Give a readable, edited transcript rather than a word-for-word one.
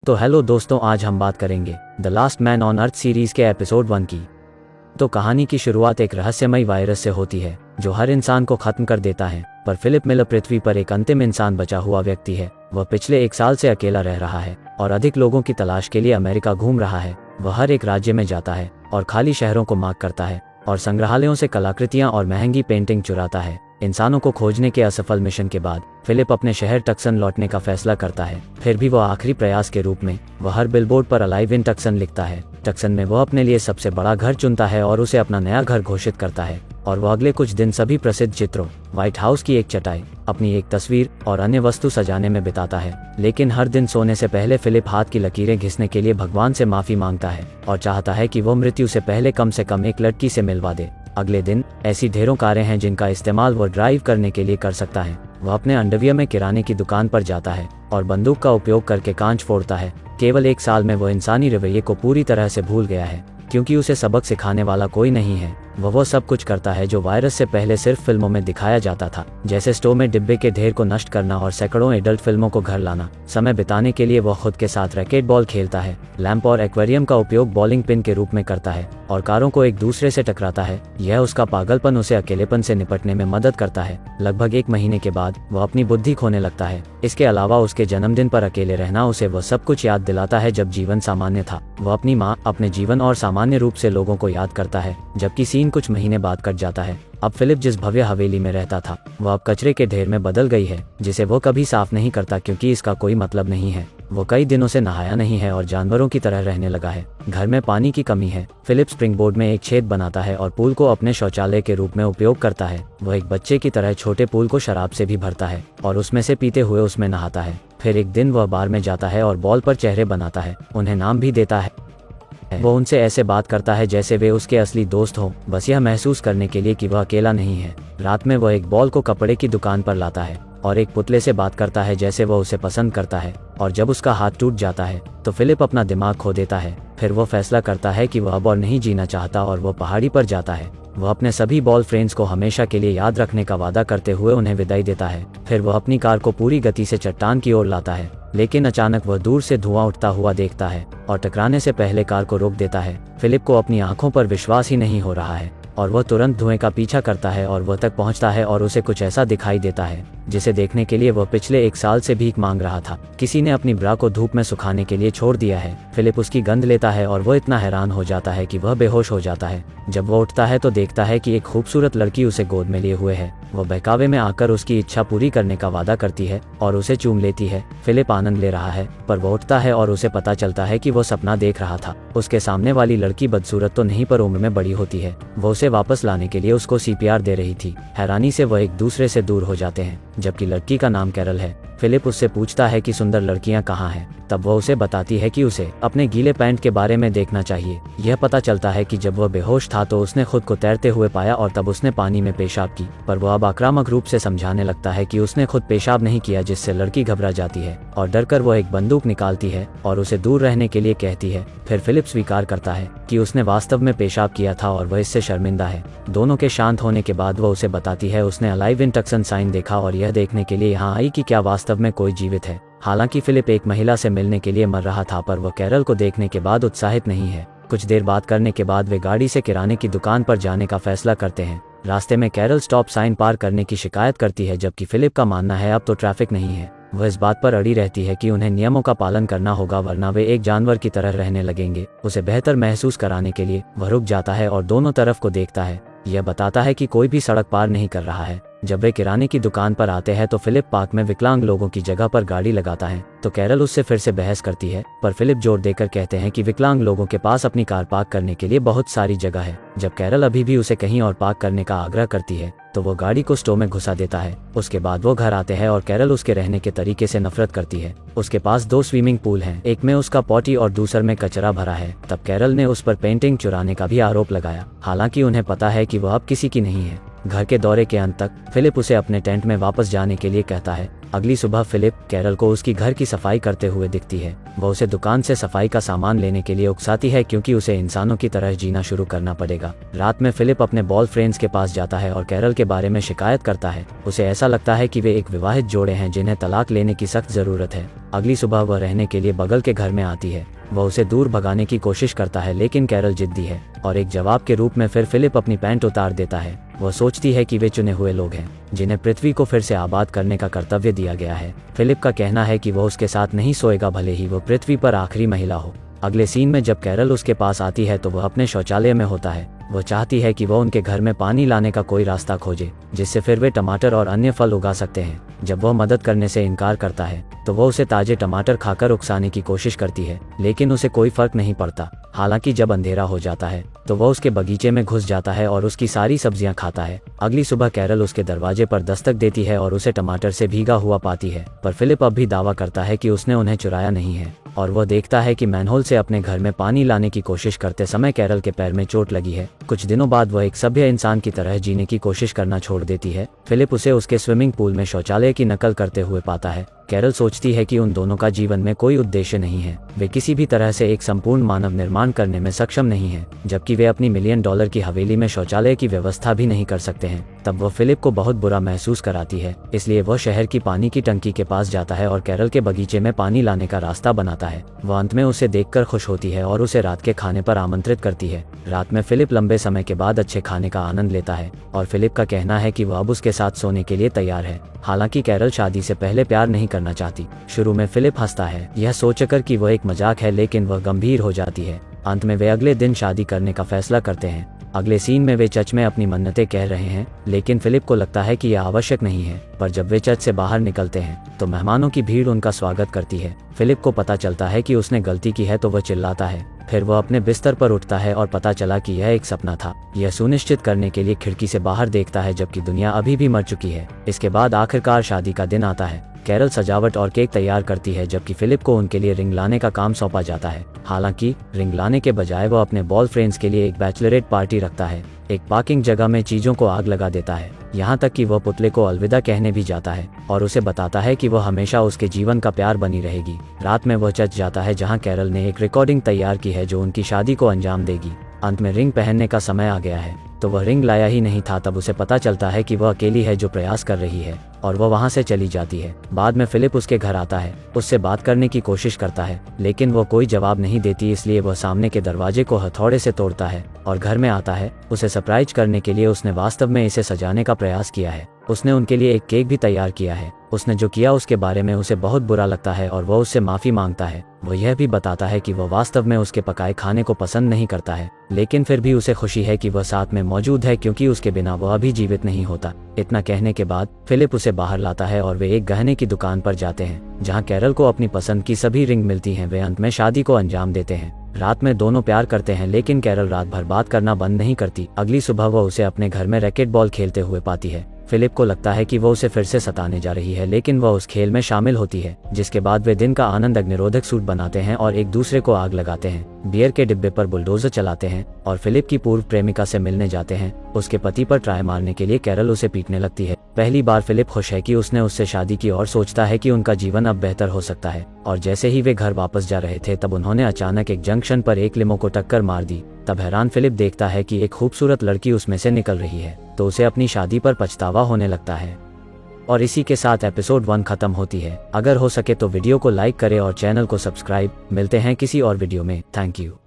तो हेलो दोस्तों, आज हम बात करेंगे the last man on earth series के एपिसोड 1 की। तो कहानी की शुरुआत एक रहस्यमयी वायरस से होती है जो हर इंसान को खत्म कर देता है, पर फिलिप मिलर पृथ्वी पर एक अंतिम इंसान बचा हुआ व्यक्ति है। वह पिछले 1 साल से अकेला रह रहा है और अधिक लोगों की तलाश के लिए अमेरिका घूम रहा है। वह हर एक राज्य में जाता है और खाली शहरों को मार्क करता है और संग्रहालयों से कलाकृतियां और महंगी पेंटिंग चुराता है। इंसानों को खोजने के असफल मिशन के बाद फिलिप अपने शहर टक्सन लौटने का फैसला करता है। फिर भी वह आखिरी प्रयास के रूप में वह हर बिलबोर्ड पर अलाइव इन टक्सन लिखता है। टक्सन में वह अपने लिए सबसे बड़ा घर चुनता है और उसे अपना नया घर घोषित करता है। और वह अगले कुछ दिन सभी प्रसिद्ध चित्रों, व्हाइट हाउस की एक चटाई, अपनी एक तस्वीर और अन्य वस्तु सजाने में बिताता है। लेकिन हर दिन सोने से पहले फिलिप हाथ की लकीरें घिसने के लिए भगवान से माफी मांगता है और चाहता है कि वह मृत्यु से पहले कम से कम एक लड़की से मिलवा दे। अगले दिन ऐसी ढेरों कारें हैं जिनका इस्तेमाल वह ड्राइव करने के लिए कर सकता है। वह अपने अंडरवियर में किराने की दुकान पर जाता है और बंदूक का उपयोग करके कांच फोड़ता है। केवल 1 साल में वह इंसानी रवैये को पूरी तरह से भूल गया है, क्योंकि उसे सबक सिखाने वाला कोई नहीं है। वह सब कुछ करता है जो वायरस से पहले सिर्फ फिल्मों में दिखाया जाता था, जैसे स्टोव में डिब्बे के ढेर को नष्ट करना और सैकड़ों एडल्ट फिल्मों को घर लाना। समय बिताने के लिए वह खुद के साथ रैकेट बॉल खेलता है, लैंप और एक्वेरियम का उपयोग बॉलिंग पिन के रूप में करता है और कारों को एक दूसरे से टकराता है। यह उसका पागलपन उसे अकेलेपन से निपटने में मदद करता है। लगभग 1 महीने के बाद वह अपनी बुद्धि खोने लगता है। इसके अलावा उसके जन्मदिन पर अकेले रहना उसे वह सब कुछ याद दिलाता है जब जीवन सामान्य था। वह अपनी माँ, अपने जीवन और सामान्य रूप से लोगों को याद करता है, जबकि सीन कुछ महीने बाद कट जाता है। अब फिलिप जिस भव्य हवेली में रहता था वह अब कचरे के ढेर में बदल गई है, जिसे वो कभी साफ नहीं करता क्योंकि इसका कोई मतलब नहीं है। वो कई दिनों से नहाया नहीं है और जानवरों की तरह रहने लगा है। घर में पानी की कमी है। फिलिप स्प्रिंगबोर्ड में एक छेद बनाता है और पूल को अपने शौचालय के रूप में उपयोग करता है। वह एक बच्चे की तरह छोटे पूल को शराब से भी भरता है और उसमें से पीते हुए उसमें नहाता है। फिर एक दिन वह बार में जाता है और बॉल पर चेहरे बनाता है, उन्हें नाम भी देता है। वो उनसे ऐसे बात करता है जैसे वे उसके असली दोस्त हों, बस यह महसूस करने के लिए कि वह अकेला नहीं है। रात में वह एक बॉल को कपड़े की दुकान पर लाता है और एक पुतले से बात करता है जैसे वह उसे पसंद करता है। और जब उसका हाथ टूट जाता है तो फिलिप अपना दिमाग खो देता है। फिर वो फैसला करता है कि वह अब और नहीं जीना चाहता और वह पहाड़ी पर जाता है। वह अपने सभी बॉल फ्रेंड्स को हमेशा के लिए याद रखने का वादा करते हुए उन्हें विदाई देता है। फिर वह अपनी कार को पूरी गति से चट्टान की ओर लाता है, लेकिन अचानक वह दूर से धुआं उठता हुआ देखता है और टकराने से पहले कार को रोक देता है। फिलिप को अपनी आंखों पर विश्वास ही नहीं हो रहा है और वह तुरंत धुएं का पीछा करता है और वह तक पहुंचता है और उसे कुछ ऐसा दिखाई देता है जिसे देखने के लिए वह पिछले 1 साल से भीख मांग रहा था। किसी ने अपनी ब्रा को धूप में सुखाने के लिए छोड़ दिया है। फिलिप उसकी गंध लेता है और वह इतना हैरान हो जाता है कि वह बेहोश हो जाता है। जब वह उठता है तो देखता है कि एक खूबसूरत लड़की उसे गोद में लिए हुए है। वह बहकावे में आकर उसकी इच्छा पूरी करने का वादा करती है और उसे चूम लेती है। फिलिप आनंद ले रहा है, पर वह उठता है और उसे पता चलता है कि वह सपना देख रहा था। उसके सामने वाली लड़की बदसूरत तो नहीं, पर उम्र में बड़ी होती है। वह उसे वापस लाने के लिए उसको CPR दे रही थी। हैरानी से वह एक दूसरे से दूर हो जाते हैं, जबकि लड़की का नाम कैरल है। फिलिप उससे पूछता है कि सुंदर लड़कियां कहाँ हैं। तब वह उसे बताती है कि उसे अपने गीले पैंट के बारे में देखना चाहिए। यह पता चलता है कि जब वह बेहोश था तो उसने खुद को तैरते हुए पाया और तब उसने पानी में पेशाब की, पर वह अब आक्रामक रूप से समझाने लगता है कि उसने खुद पेशाब नहीं किया, जिससे लड़की घबरा जाती है और डरकर वह एक बंदूक निकालती है और उसे दूर रहने के लिए कहती है। फिर फिलिप स्वीकार करता है कि उसने वास्तव में पेशाब किया था और वह इससे शर्मिंदा है। दोनों के शांत होने के बाद वह उसे बताती है उसने अलाइव इन टक्सन साइन देखा और यह देखने के लिए यहाँ आई कि क्या वास्तव में कोई जीवित है। हालांकि फिलिप एक महिला से मिलने के लिए मर रहा था, पर वह कैरल को देखने के बाद उत्साहित नहीं है। कुछ देर बात करने के बाद वे गाड़ी से किराने की दुकान पर जाने का फैसला करते हैं। रास्ते में कैरल स्टॉप साइन पार करने की शिकायत करती है, जबकि फिलिप का मानना है अब तो ट्रैफिक नहीं है। वह इस बात पर अड़ी रहती है कि उन्हें नियमों का पालन करना होगा, वरना वे एक जानवर की तरह रहने लगेंगे। उसे बेहतर महसूस कराने के लिए वह रुक जाता है और दोनों तरफ को देखता है। यह बताता है कि कोई भी सड़क पार नहीं कर रहा है। जब वे किराने की दुकान पर आते हैं तो फिलिप पार्क में विकलांग लोगों की जगह पर गाड़ी लगाता है, तो कैरल उससे फिर से बहस करती है, पर फिलिप जोर देकर कहते हैं कि विकलांग लोगों के पास अपनी कार पार्क करने के लिए बहुत सारी जगह है। जब कैरल अभी भी उसे कहीं और पार्क करने का आग्रह करती है तो वो गाड़ी को स्टोव में घुसा देता है। उसके बाद वो घर आते हैं और कैरल उसके रहने के तरीके से नफरत करती है। उसके पास 2 स्विमिंग पूल हैं, एक में उसका पॉटी और दूसरे में कचरा भरा है। तब कैरल ने उस पर पेंटिंग चुराने का भी आरोप लगाया, हालांकि उन्हें पता है कि वह अब किसी की नहीं है। घर के दौरे के अंत तक फिलिप उसे अपने टेंट में वापस जाने के लिए कहता है, अगली सुबह फिलिप कैरल को उसकी घर की सफाई करते हुए दिखती है। वह उसे दुकान से सफाई का सामान लेने के लिए उकसाती है क्योंकि उसे इंसानों की तरह जीना शुरू करना पड़ेगा। रात में फिलिप अपने बॉयफ्रेंड्स के पास जाता है और कैरल के बारे में शिकायत करता है। उसे ऐसा लगता है कि वे एक विवाहित जोड़े हैं जिन्हें तलाक लेने की सख्त जरूरत है। अगली सुबह वह रहने के लिए बगल के घर में आती है। वह उसे दूर भगाने की कोशिश करता है लेकिन कैरल जिद्दी है और एक जवाब के रूप में फिर फिलिप अपनी पैंट उतार देता है। वह सोचती है कि वे चुने हुए लोग हैं जिन्हें पृथ्वी को फिर से आबाद करने का कर्तव्य दिया गया है। फिलिप का कहना है कि वह उसके साथ नहीं सोएगा भले ही वह पृथ्वी पर आखिरी महिला हो। अगले सीन में जब कैरल उसके पास आती है तो वह अपने शौचालय में होता है। वह चाहती है कि वह उनके घर में पानी लाने का कोई रास्ता खोजे जिससे फिर वे टमाटर और अन्य फल उगा सकते हैं। जब वह मदद करने से इनकार करता है तो वह उसे ताजे टमाटर खाकर उकसाने की कोशिश करती है लेकिन उसे कोई फर्क नहीं पड़ता। हालांकि जब अंधेरा हो जाता है तो वह उसके बगीचे में घुस जाता है और उसकी सारी सब्जियां खाता है। अगली सुबह कैरल उसके दरवाजे पर दस्तक देती है और उसे टमाटर से भीगा हुआ पाती है, पर फिलिप अब भी दावा करता है कि उसने उन्हें चुराया नहीं है और वह देखता है कि मैनहोल से अपने घर में पानी लाने की कोशिश करते समय कैरल के पैर में चोट लगी है। कुछ दिनों बाद वह एक सभ्य इंसान की तरह जीने की कोशिश करना छोड़ देती है। फिलिप उसे उसके स्विमिंग पूल में शौचालय की नकल करते हुए पाता है। कैरल सोचती है कि उन दोनों का जीवन में कोई उद्देश्य नहीं है, वे किसी भी तरह से एक संपूर्ण मानव निर्माण करने में सक्षम नहीं है, जबकि वे अपनी $1 मिलियन की हवेली में शौचालय की व्यवस्था भी नहीं कर सकते हैं। तब वह फिलिप को बहुत बुरा महसूस कराती है, इसलिए वह शहर की पानी की टंकी के पास जाता है और कैरल के बगीचे में पानी लाने का रास्ता बनाता है। वह अंत में उसे देखकर खुश होती है और उसे रात के खाने पर आमंत्रित करती है। रात में फिलिप लंबे समय के बाद अच्छे खाने का आनंद लेता है और फिलिप का कहना है कि वह अब उसके साथ सोने के लिए तैयार है। हालांकि कैरल शादी से पहले प्यार नहीं करना चाहती। शुरू में फिलिप हंसता है, यह सोचकर कि वह एक मजाक है, लेकिन वह गंभीर हो जाती है। अंत में वे अगले दिन शादी करने का फैसला करते हैं। अगले सीन में वे चर्च में अपनी मन्नतें कह रहे हैं, लेकिन फिलिप को लगता है कि यह आवश्यक नहीं है। पर जब वे चर्च से बाहर निकलते हैं तो मेहमानों की भीड़ उनका स्वागत करती है। फिलिप को पता चलता है कि उसने गलती की है तो वह चिल्लाता है। फिर वह अपने बिस्तर पर उठता है और पता चला कि यह एक सपना था। यह सुनिश्चित करने के लिए खिड़की से बाहर देखता है जबकि दुनिया अभी भी मर चुकी है। इसके बाद आखिरकार शादी का दिन आता है। कैरल सजावट और केक तैयार करती है जबकि फिलिप को उनके लिए रिंग लाने का काम सौंपा जाता है। हालांकि रिंग लाने के बजाय वह अपने बॉयफ्रेंड्स के लिए एक बैचलरेट पार्टी रखता है। एक पार्किंग जगह में चीजों को आग लगा देता है, यहाँ तक कि वह पुतले को अलविदा कहने भी जाता है और उसे बताता है कि वह हमेशा उसके जीवन का प्यार बनी रहेगी। रात में वह चर्च जाता है जहाँ कैरल ने एक रिकॉर्डिंग तैयार की है जो उनकी शादी को अंजाम देगी। अंत में रिंग पहनने का समय आ गया है तो वह रिंग लाया ही नहीं था। तब उसे पता चलता है कि वह अकेली है जो प्रयास कर रही है और वह वहां से चली जाती है। बाद में फिलिप उसके घर आता है, उससे बात करने की कोशिश करता है लेकिन वह कोई जवाब नहीं देती, इसलिए वह सामने के दरवाजे को हथौड़े से तोड़ता है और घर में आता है। उसे सरप्राइज करने के लिए उसने वास्तव में इसे सजाने का प्रयास किया है। उसने उनके लिए एक केक भी तैयार किया है। उसने जो किया उसके बारे में उसे बहुत बुरा लगता है और वह उससे माफी मांगता है। वह यह भी बताता है कि वह वास्तव में उसके पकाए खाने को पसंद नहीं करता है, लेकिन फिर भी उसे खुशी है कि वह साथ में मौजूद है क्योंकि उसके बिना वह अभी जीवित नहीं होता। इतना कहने के बाद फिलिप उसे बाहर लाता है और वे एक गहने की दुकान पर जाते हैं जहां कैरल को अपनी पसंद की सभी रिंग मिलती हैं। वे अंत में शादी को अंजाम देते हैं। रात में दोनों प्यार करते हैं लेकिन कैरल रात भर बात करना बंद नहीं करती। अगली सुबह वह उसे अपने घर में रैकेट बॉल खेलते हुए पाती है। फिलिप को लगता है कि वह उसे फिर से सताने जा रही है, लेकिन वह उस खेल में शामिल होती है, जिसके बाद वे दिन का आनंद अग्निरोधक सूट बनाते हैं और एक दूसरे को आग लगाते हैं। बियर के डिब्बे पर बुलडोजर चलाते हैं और फिलिप की पूर्व प्रेमिका से मिलने जाते हैं। उसके पति पर ट्राई मारने के लिए कैरल उसे पीटने लगती है। पहली बार फिलिप खुश है कि उसने उससे शादी की और सोचता है कि उनका जीवन अब बेहतर हो सकता है। और जैसे ही वे घर वापस जा रहे थे तब उन्होंने अचानक एक जंक्शन पर एक लिमो को टक्कर मार दी। तब हैरान फिलिप देखता है कि एक खूबसूरत लड़की उसमें से निकल रही है, तो उसे अपनी शादी पर पछतावा होने लगता है। और इसी के साथ एपिसोड 1 खत्म होती है। अगर हो सके तो वीडियो को लाइक करें और चैनल को सब्सक्राइब। मिलते हैं किसी और वीडियो में। Thank you.